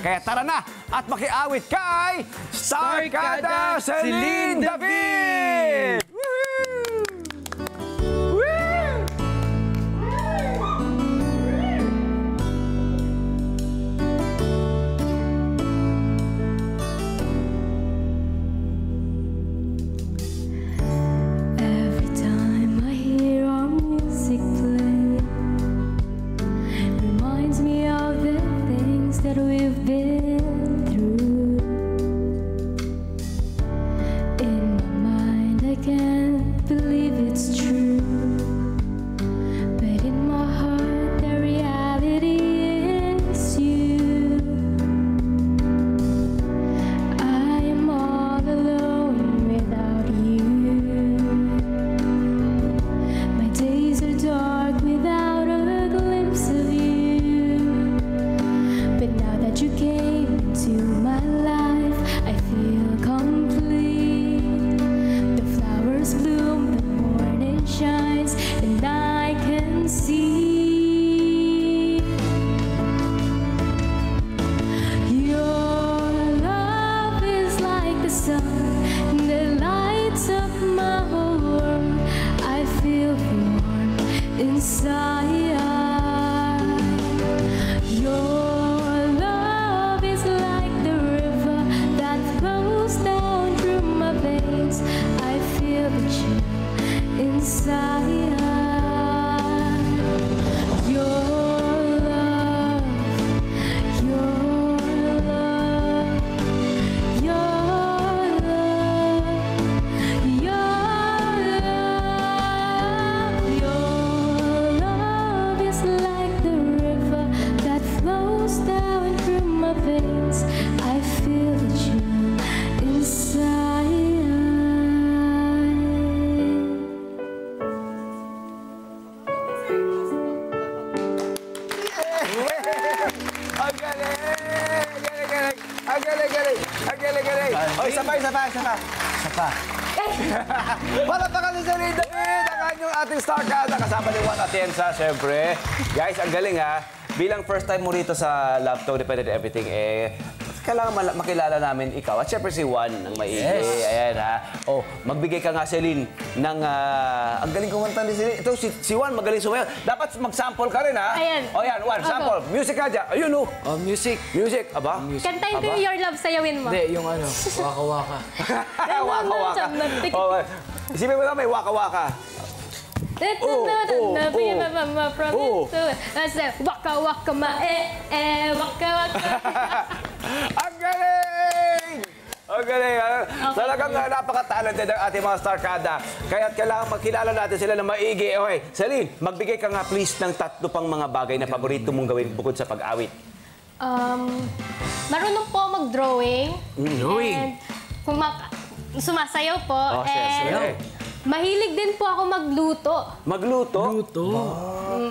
Kaya tara na at makiawit kay Starkada Celine David! That we've been through. In my mind, I can't believe it's true. But in my heart, the reality is you. I am all alone without you. My days are dark without a glimpse of you. But now that you came into my life, I feel complete. The flowers bloom, the morning shines, and I can see your love is like the sun that lights up my whole world. I feel warm inside. Your love is like the river that flows down through my veins. I feel the chill inside. Your love, your love, your love, your love is like the river that flows down through my veins. I feel the chill inside. Ang galing! Ang galing! O, isa pa. Para pa kasi sa Celine David, ang kanyang ating Starkada. Kasama ni Juan Atienza, syempre. Guys, ang galing ha. Bilang first time mo rito sa Love Talk Dependent Everything, kailangan makilala namin ikaw. At syempre si Juan ng maigi. Yes. Ayan ha. O, magbigay ka nga, Celine, ng... ang galing kumanta ni Celine. Ito, si Juan magaling sumayaw. Dapat mag-sample ka rin ha. Ayan. O yan, Juan, sample. Music ka dyan. Ayun o. Oh, music. Music, aba? Kantahin ko yung Your Love, sayawin mo. Hindi, yung ano, waka-waka. Waka-waka. Oh, isipin mo na may waka-waka. Waka waka ma waka waka. Ang galing! Ang galing. Talagang napaka-talented ang ating mga Starkada. Kaya kailangan magkilala natin sila na maigi. Okay, Celine, magbigay ka nga please ng 3 pang mga bagay na paborito mong gawin bukod sa pag-awit. Marunong po mag-drawing. Drawing? Sumasayaw po. Sige. Mahilig din po ako magluto. Magluto?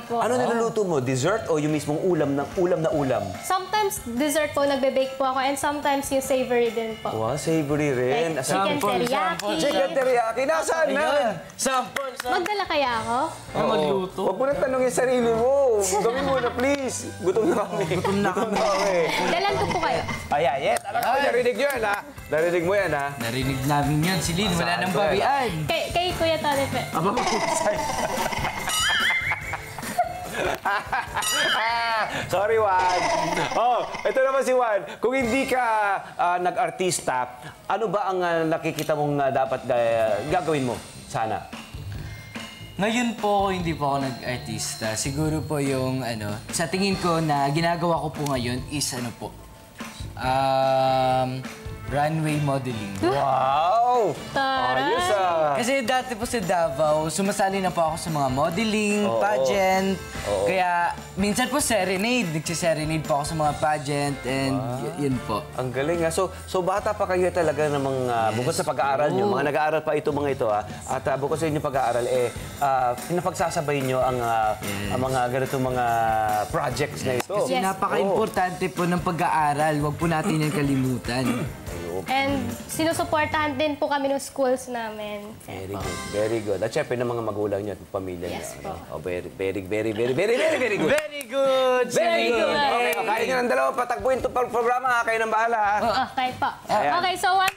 Po. Ano niluluto mo? Dessert o yung mismong ulam na ulam? Sometimes dessert po, nagbe-bake po ako, and sometimes yung savory din po. Wow, savory rin. Like chicken teriyaki. Chicken teriyaki. Nasaan na? Sample. Magdala kaya ako? Magluto. Huwag mo na tanongin sarili mo. Gawin mo na, please. Gutom na kami. Gutom na kami. Dalan ko po kayo. Ayan, yes. Alam ko, narinig nyo yan, ha? Narinig mo yan, ha? Narinig namin yun, Celine. Wala nang bawian. Kay Kuya Talipe. Aba, sorry, Juan. Oh, ito naman si Juan. Kung hindi ka nag-artista, ano ba ang nakikita mong dapat gagawin mo? Sana. ngayon po, hindi po ako nag-artista. Siguro po yung, sa tingin ko na ginagawa ko po ngayon is, runway modeling. Wow! Taray! Ayos ah! Kasi dati po sa Davao, sumasali na po ako sa mga modeling, pageant. Kaya minsan po serenade. Nagsiserenade po ako sa mga pageant and yun po. Ang galing ha. So bata pa kayo talaga ng mga, bukod sa pag-aaral nyo, mga nag-aaral pa mga ito ha. At bukod sa inyong pag-aaral, pinapagsasabay nyo ang mga ganitong mga projects na ito. Kasi napaka-importante po ng pag-aaral. Huwag po natin yan kalimutan. loob. And sinusuportahan din po kami ng schools namin. Very good, very good. At syempre ng mga magulang niyo at pamilya niyo. Yes po. Oh, very good. Very good! Very good. Okay, kaya niyo ng dalawa, patakbuhin ito programa, ha? Kayo nang bahala, ha? Okay po. Ayan. Okay, so Juan,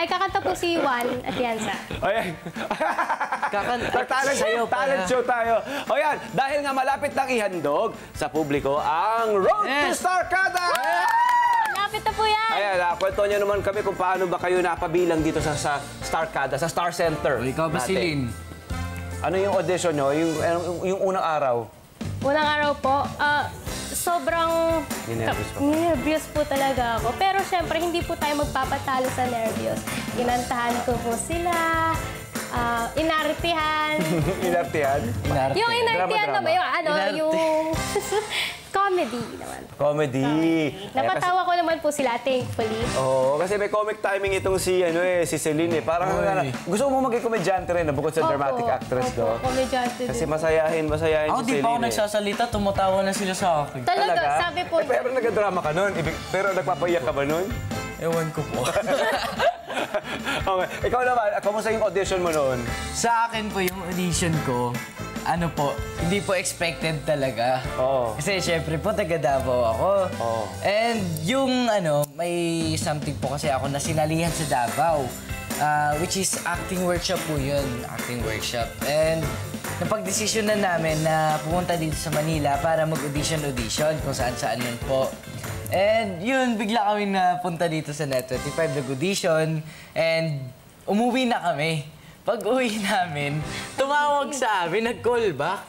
kakanta po si Juan Atienza. Ayan. Sayo pa, Talent ha? show tayo. O yan, dahil nga malapit nang ihandog sa publiko ang Road to Yes. Starcada! Lapit na po yan. Ayan, kwento niyo naman kami kung paano ba kayo napabilang dito sa Starcada, sa Star Center. O, ikaw ba, natin. Celine? Ano yung audition nyo? Yung unang araw? Unang araw po, sobrang Ninervyos pa. nervyos po talaga ako. Pero syempre, hindi po tayo magpapatalo sa nervyos. Inantahan ko po sila, inartihan. Inartihan? Yung inartihan Drama-drama. naman, yung Inarte. yung comedy naman. Comedy. Napatawa ko naman po sila, thankfully. Oo, kasi may comic timing itong si Celine eh. Parang gusto mo maging komedyante rin bukod sa dramatic actress, Opo, do? komedyante Kasi din. masayahin Ako, si Celine. di pa ako nagsasalita, tumatawa na sila sa akin. Talaga, sabi po, Pero nagdrama ka nun. Pero nagpapaiyak ka ba nun? Ewan ko po. Okay. Ikaw naman, kamusta yung audition mo noon? Sa akin po, yung audition ko, ano po, hindi po expected talaga. Oo. Kasi syempre po, taga Davao ako. Oo. And yung may something po kasi ako na sinalihan sa Davao. Which is acting workshop po yun. Acting workshop. And napag-desisyon na namin na pumunta dito sa Manila para mag-audition kung saan-saan yun po. And yun, bigla kami napunta dito sa Net25, nag-audition, and umuwi na kami. Pag uwi namin, tumawag sa amin, nag-call back.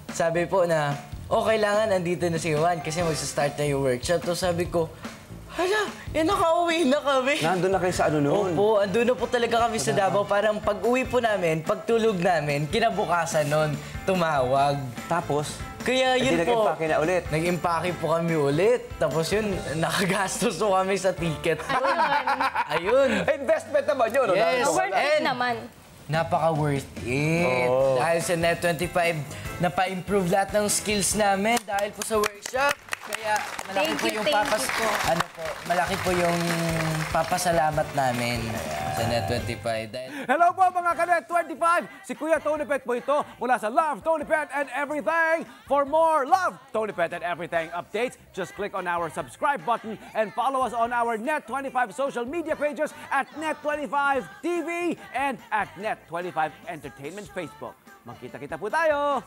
Sabi po na, kailangan andito na si Juan kasi magsa-start na yung workshop. So sabi ko, hala, nakauwi na kami. Nandun na kayo sa ano noon? Opo, andun na po talaga kami sa Davao. Parang pag-uwi po namin, pagtulog namin, kinabukasan nun, tumawag. Tapos? Kaya yun Hindi po. nag-impake na ulit. Nag-impake po kami ulit. Tapos yun, nakagastos po kami sa ticket. Ayun. Investment naman yun. Yes. Ronaldo. worth it And- naman. Napaka-worth it. Oo. Dahil sa Net25, napa-improve lahat ng skills namin dahil po sa workshop. Kaya malaki Thank po you, yung thank you po. malaki po yung papasalamat namin sa Net25. Dahil Hello po mga Kanet 25! Si Kuya Tony Pet po ito mula sa Love, Tony Pet and Everything. For more Love, Tony Pet and Everything updates, just click on our subscribe button and follow us on our Net25 social media pages at Net25 TV and at Net25 Entertainment Facebook. Magkita-kita po tayo!